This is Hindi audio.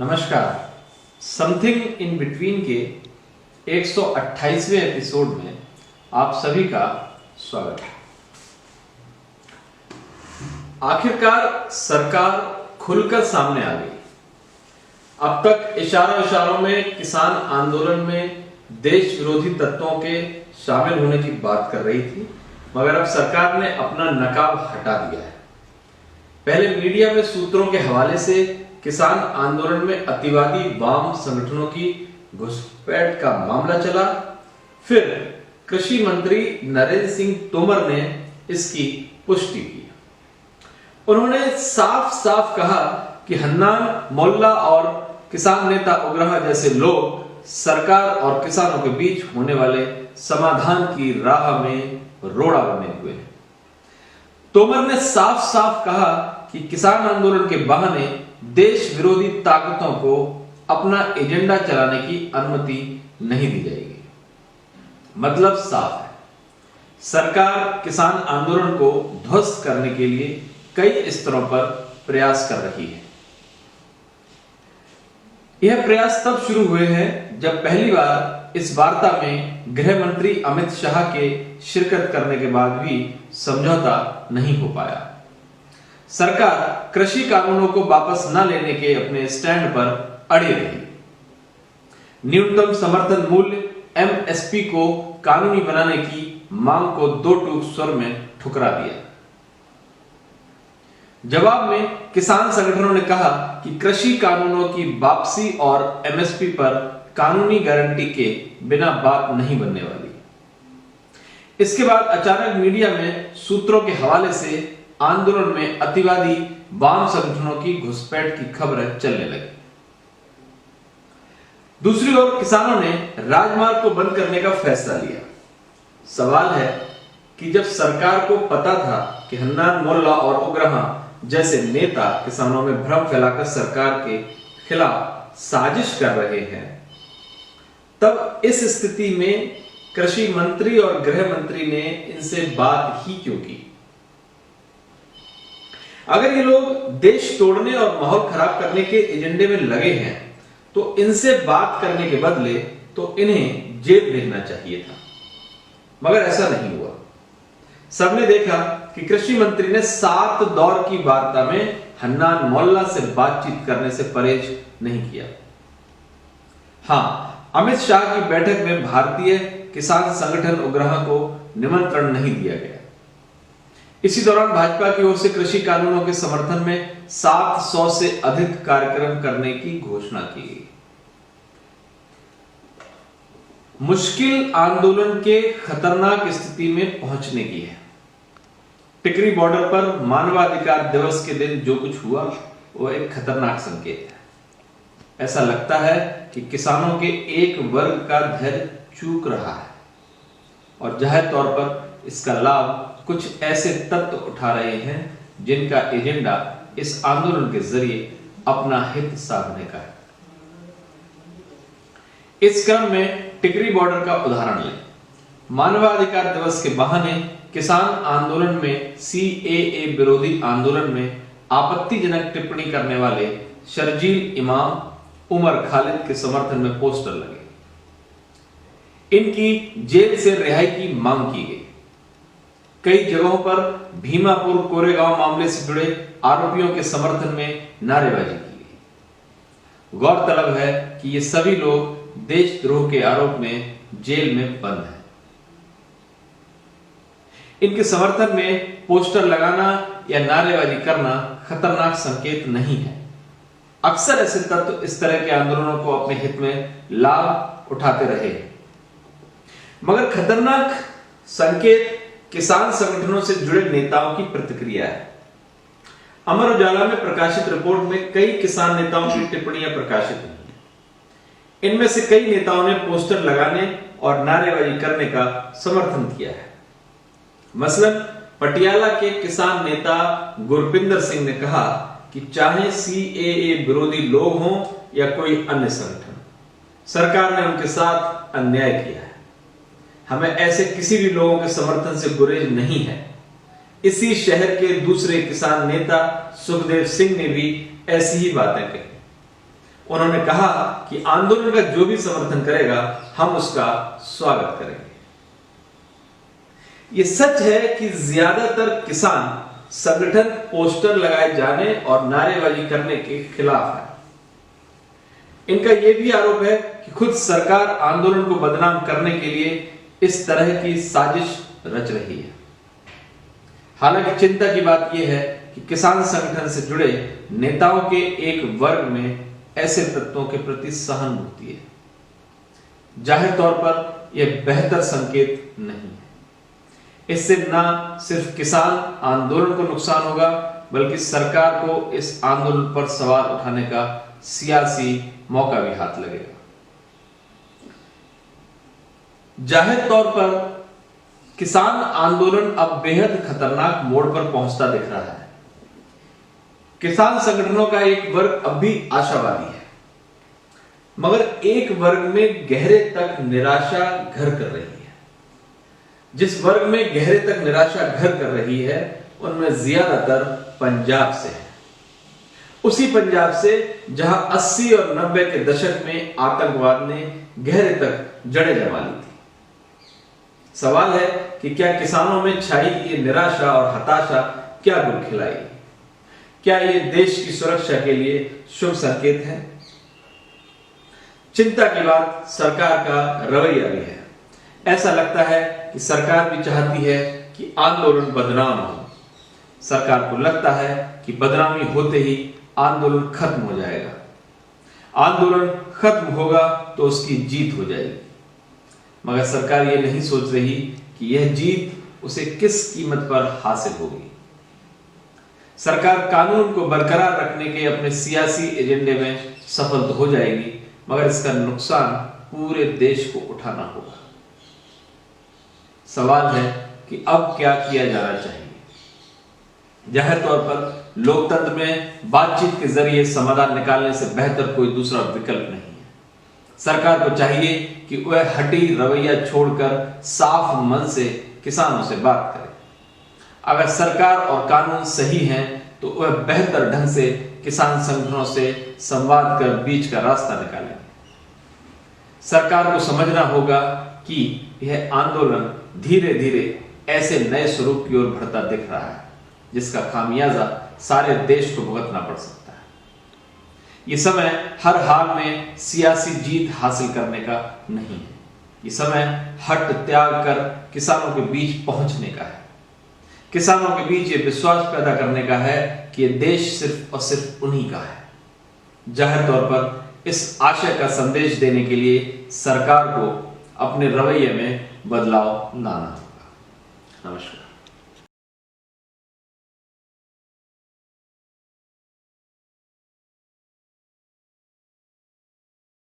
नमस्कार। समथिंग इन बिटवीन के 128वें एपिसोड में आप सभी का स्वागत है। आखिरकार सरकार खुलकर सामने आ गई। अब तक इशारों में किसान आंदोलन में देश विरोधी तत्वों के शामिल होने की बात कर रही थी, मगर अब सरकार ने अपना नकाब हटा दिया है। पहले मीडिया में सूत्रों के हवाले से किसान आंदोलन में अतिवादी वाम संगठनों की घुसपैठ का मामला चला, फिर कृषि मंत्री नरेंद्र सिंह तोमर ने इसकी पुष्टि की। उन्होंने साफ साफ कहा कि हन्नान मोल्ला और किसान नेता उग्रह जैसे लोग सरकार और किसानों के बीच होने वाले समाधान की राह में रोड़ा बने हुए हैं। तोमर ने साफ साफ कहा कि किसान आंदोलन के बहाने देश विरोधी ताकतों को अपना एजेंडा चलाने की अनुमति नहीं दी जाएगी। मतलब साफ है, सरकार किसान आंदोलन को ध्वस्त करने के लिए कई स्तरों पर प्रयास कर रही है। यह प्रयास तब शुरू हुए हैं जब पहली बार इस वार्ता में गृह मंत्री अमित शाह के शिरकत करने के बाद भी समझौता नहीं हो पाया। सरकार कृषि कानूनों को वापस न लेने के अपने स्टैंड पर अड़ी रही। न्यूनतम समर्थन मूल्य एमएसपी को कानूनी बनाने की मांग को दो टूक स्वर में ठुकरा दिया। जवाब में किसान संगठनों ने कहा कि कृषि कानूनों की वापसी और एमएसपी पर कानूनी गारंटी के बिना बात नहीं बनने वाली। इसके बाद अचानक मीडिया में सूत्रों के हवाले से आंदोलन में अतिवादी वाम संगठनों की घुसपैठ की खबरें चलने लगी। दूसरी ओर किसानों ने राजमार्ग को बंद करने का फैसला लिया। सवाल है कि जब सरकार को पता था कि हन्नान मोल्ला और उग्रह जैसे नेता किसानों में भ्रम फैलाकर सरकार के खिलाफ साजिश कर रहे हैं, तब इस स्थिति में कृषि मंत्री और गृह मंत्री ने इनसे बात ही क्यों की? अगर ये लोग देश तोड़ने और माहौल खराब करने के एजेंडे में लगे हैं तो इनसे बात करने के बदले तो इन्हें जेल भेजना चाहिए था, मगर ऐसा नहीं हुआ। सबने देखा कि कृषि मंत्री ने 7 दौर की वार्ता में हन्नान मोल्ला से बातचीत करने से परहेज नहीं किया। हां, अमित शाह की बैठक में भारतीय किसान संगठन उग्रह को निमंत्रण नहीं दिया गया। इसी दौरान भाजपा की ओर से कृषि कानूनों के समर्थन में 700 से अधिक कार्यक्रम करने की घोषणा की गई। मुश्किल आंदोलन के खतरनाक स्थिति में पहुंचने की है। टिकरी बॉर्डर पर मानवाधिकार दिवस के दिन जो कुछ हुआ वो एक खतरनाक संकेत है। ऐसा लगता है कि किसानों के एक वर्ग का धैर्य चूक रहा है और जाहिर तौर पर इसका लाभ कुछ ऐसे तत्व उठा रहे हैं जिनका एजेंडा इस आंदोलन के जरिए अपना हित साधने का है। इस क्रम में टिकरी बॉर्डर का उदाहरण लें। मानवाधिकार दिवस के बहाने किसान आंदोलन में सीएए विरोधी आंदोलन में आपत्तिजनक टिप्पणी करने वाले शर्जील इमाम उमर खालिद के समर्थन में पोस्टर लगे। इनकी जेल से रिहाई की मांग की गई। कई जगहों पर भीमापुर कोरेगांव मामले से जुड़े आरोपियों के समर्थन में नारेबाजी की गई। गौरतलब है कि ये सभी लोग देशद्रोह के आरोप में जेल में बंद हैं। इनके समर्थन में पोस्टर लगाना या नारेबाजी करना खतरनाक संकेत नहीं है। अक्सर ऐसे तत्व इस तरह के आंदोलनों को अपने हित में लाभ उठाते रहे हैं, मगर खतरनाक संकेत किसान संगठनों से जुड़े नेताओं की प्रतिक्रिया है। अमर उजाला में प्रकाशित रिपोर्ट में कई किसान नेताओं की टिप्पणियां प्रकाशित हुई। इनमें से कई नेताओं ने पोस्टर लगाने और नारेबाजी करने का समर्थन किया है। मसलन पटियाला के किसान नेता गुरपिंदर सिंह ने कहा कि चाहे सीएए विरोधी लोग हों या कोई अन्य संगठन, सरकार ने उनके साथ अन्याय किया है। हमें ऐसे किसी भी लोगों के समर्थन से गुरेज नहीं है। इसी शहर के दूसरे किसान नेता सुखदेव सिंह ने भी ऐसी ही बातें कही। उन्होंने कहा कि आंदोलन का जो भी समर्थन करेगा हम उसका स्वागत करेंगे। ये सच है कि ज्यादातर किसान संगठन पोस्टर लगाए जाने और नारेबाजी करने के खिलाफ है। इनका यह भी आरोप है कि खुद सरकार आंदोलन को बदनाम करने के लिए इस तरह की साजिश रच रही है। हालांकि चिंता की बात यह है कि किसान संगठन से जुड़े नेताओं के एक वर्ग में ऐसे तत्वों के प्रति सहानुभूति है। जाहिर तौर पर यह बेहतर संकेत नहीं है। इससे न सिर्फ किसान आंदोलन को नुकसान होगा, बल्कि सरकार को इस आंदोलन पर सवाल उठाने का सियासी मौका भी हाथ लगेगा। जाहिर तौर पर किसान आंदोलन अब बेहद खतरनाक मोड़ पर पहुंचता दिख रहा है। किसान संगठनों का एक वर्ग अब भी आशावादी है, मगर एक वर्ग में गहरे तक निराशा घर कर रही है। जिस वर्ग में गहरे तक निराशा घर कर रही है उनमें ज्यादातर पंजाब से है। उसी पंजाब से जहां 80 और 90 के दशक में आतंकवाद ने गहरे तक जड़ें जमा ली थी। सवाल है कि क्या किसानों में छाई ये निराशा और हताशा क्या गुल खिलाएगी? क्या ये देश की सुरक्षा के लिए शुभ संकेत है? चिंता की बात सरकार का रवैया भी है। ऐसा लगता है कि सरकार भी चाहती है कि आंदोलन बदनाम हो। सरकार को लगता है कि बदनामी होते ही आंदोलन खत्म हो जाएगा। आंदोलन खत्म होगा तो उसकी जीत हो जाएगी। मगर सरकार यह नहीं सोच रही कि यह जीत उसे किस कीमत पर हासिल होगी। सरकार कानून को बरकरार रखने के अपने सियासी एजेंडे में सफल तो हो जाएगी, मगर इसका नुकसान पूरे देश को उठाना होगा। सवाल है कि अब क्या किया जाना चाहिए। जाहिर तौर पर लोकतंत्र में बातचीत के जरिए समाधान निकालने से बेहतर कोई दूसरा विकल्प नहीं है। सरकार को चाहिए कि वह हठी रवैया छोड़कर साफ मन से किसानों से बात करे। अगर सरकार और कानून सही हैं तो वह बेहतर ढंग से किसान संगठनों से संवाद कर बीच का रास्ता निकालेंगे। सरकार को समझना होगा कि यह आंदोलन धीरे धीरे ऐसे नए स्वरूप की ओर बढ़ता दिख रहा है जिसका खामियाजा सारे देश को भुगतना पड़ सकता है। यह समय हर हाल में सियासी जीत हासिल करने का नहीं है। यह समय हट त्याग कर किसानों के बीच पहुंचने का है। किसानों के बीच ये विश्वास पैदा करने का है कि यह देश सिर्फ और सिर्फ उन्हीं का है। जाहिर तौर पर इस आशय का संदेश देने के लिए सरकार को अपने रवैये में बदलाव लाना होगा। नमस्कार।